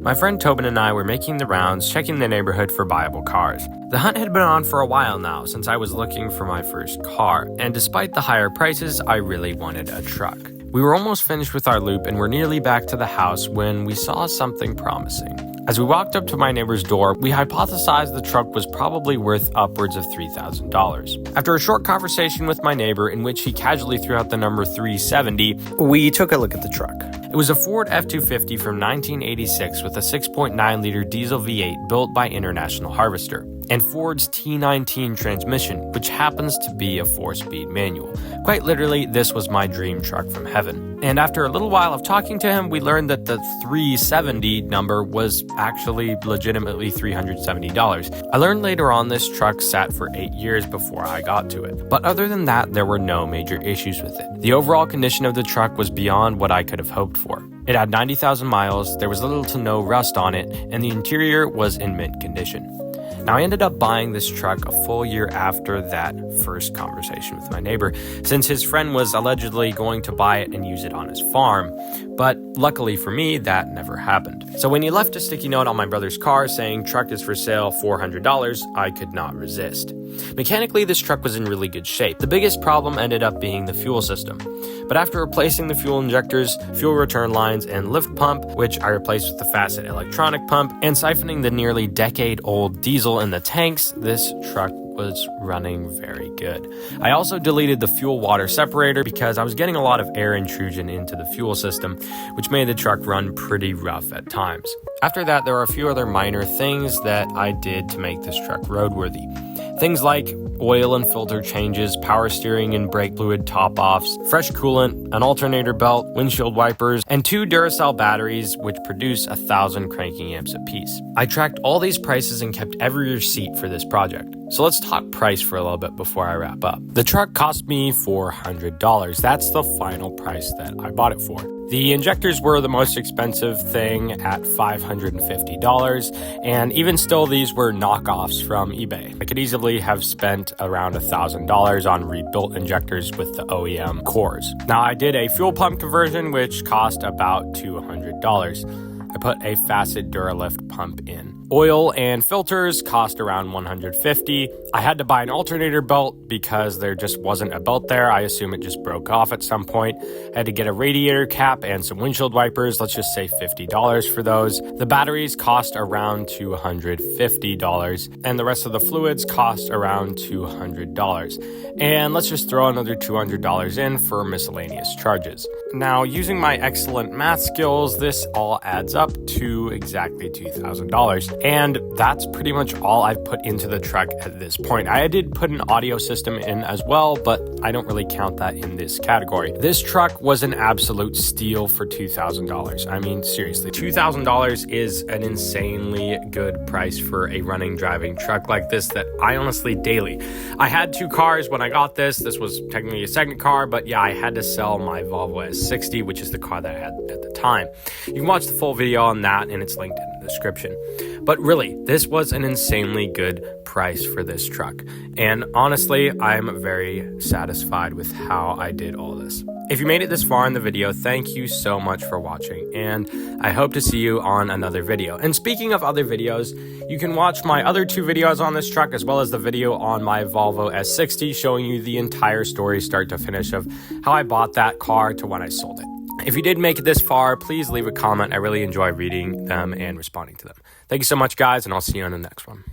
My friend Tobin and I were making the rounds, checking the neighborhood for buyable cars. The hunt had been on for a while now since I was looking for my first car, and despite the higher prices, I really wanted a truck. We were almost finished with our loop and were nearly back to the house when we saw something promising. As we walked up to my neighbor's door, we hypothesized the truck was probably worth upwards of $3,000. After a short conversation with my neighbor in which he casually threw out the number 370, we took a look at the truck. It was a Ford F-250 from 1986 with a 6.9-liter diesel V8 built by International Harvester, and Ford's T19 transmission, which happens to be a 4-speed manual. Quite literally, this was my dream truck from heaven. And after a little while of talking to him, we learned that the 370 number was actually legitimately $370. I learned later on this truck sat for 8 years before I got to it. But other than that, there were no major issues with it. The overall condition of the truck was beyond what I could have hoped for. It had 90,000 miles, there was little to no rust on it, and the interior was in mint condition. Now, I ended up buying this truck a full year after that first conversation with my neighbor, since his friend was allegedly going to buy it and use it on his farm. But luckily for me, that never happened. So when he left a sticky note on my brother's car saying truck is for sale, $400, I could not resist. Mechanically, this truck was in really good shape. The biggest problem ended up being the fuel system. But after replacing the fuel injectors, fuel return lines, and lift pump, which I replaced with the Facet electronic pump, and siphoning the nearly decade-old diesel in the tanks, this truck was running very good. I also deleted the fuel water separator because I was getting a lot of air intrusion into the fuel system, which made the truck run pretty rough at times. After that, there are a few other minor things that I did to make this truck roadworthy. Things like oil and filter changes, power steering and brake fluid top-offs, fresh coolant, an alternator belt, windshield wipers, and 2 Duracell batteries which produce 1,000 cranking amps apiece. I tracked all these prices and kept every receipt for this project. So let's talk price for a little bit before I wrap up. The truck cost me $400. That's the final price that I bought it for. The injectors were the most expensive thing at $550, and even still, these were knockoffs from eBay. I could easily have spent around $1,000 on rebuilt injectors with the OEM cores. Now, I did a fuel pump conversion, which cost about $200. I put a Facet Duralift pump in. Oil and filters cost around $150. I had to buy an alternator belt because there just wasn't a belt there. I assume it just broke off at some point. I had to get a radiator cap and some windshield wipers. Let's just say $50 for those. The batteries cost around $250, and the rest of the fluids cost around $200. And let's just throw another $200 in for miscellaneous charges. Now, using my excellent math skills, this all adds up to exactly $2,000. And that's pretty much all I've put into the truck at this point. I did put an audio system in as well, but I don't really count that in this category. This truck was an absolute steal for $2,000. I mean, seriously, $2,000 is an insanely good price for a running, driving truck like this that I honestly daily. I had 2 cars when I got this. This was technically a second car, but yeah, I had to sell my Volvo S60, which is the car that I had at the time. You can watch the full video on that, and it's linked in the description. But really, this was an insanely good price for this truck. And honestly, I'm very satisfied with how I did all this. If you made it this far in the video, thank you so much for watching, and I hope to see you on another video. And speaking of other videos, you can watch my other 2 videos on this truck, as well as the video on my Volvo S60 showing you the entire story start to finish of how I bought that car to when I sold it. If you did make it this far, please leave a comment. I really enjoy reading them and responding to them. Thank you so much, guys, and I'll see you on the next one.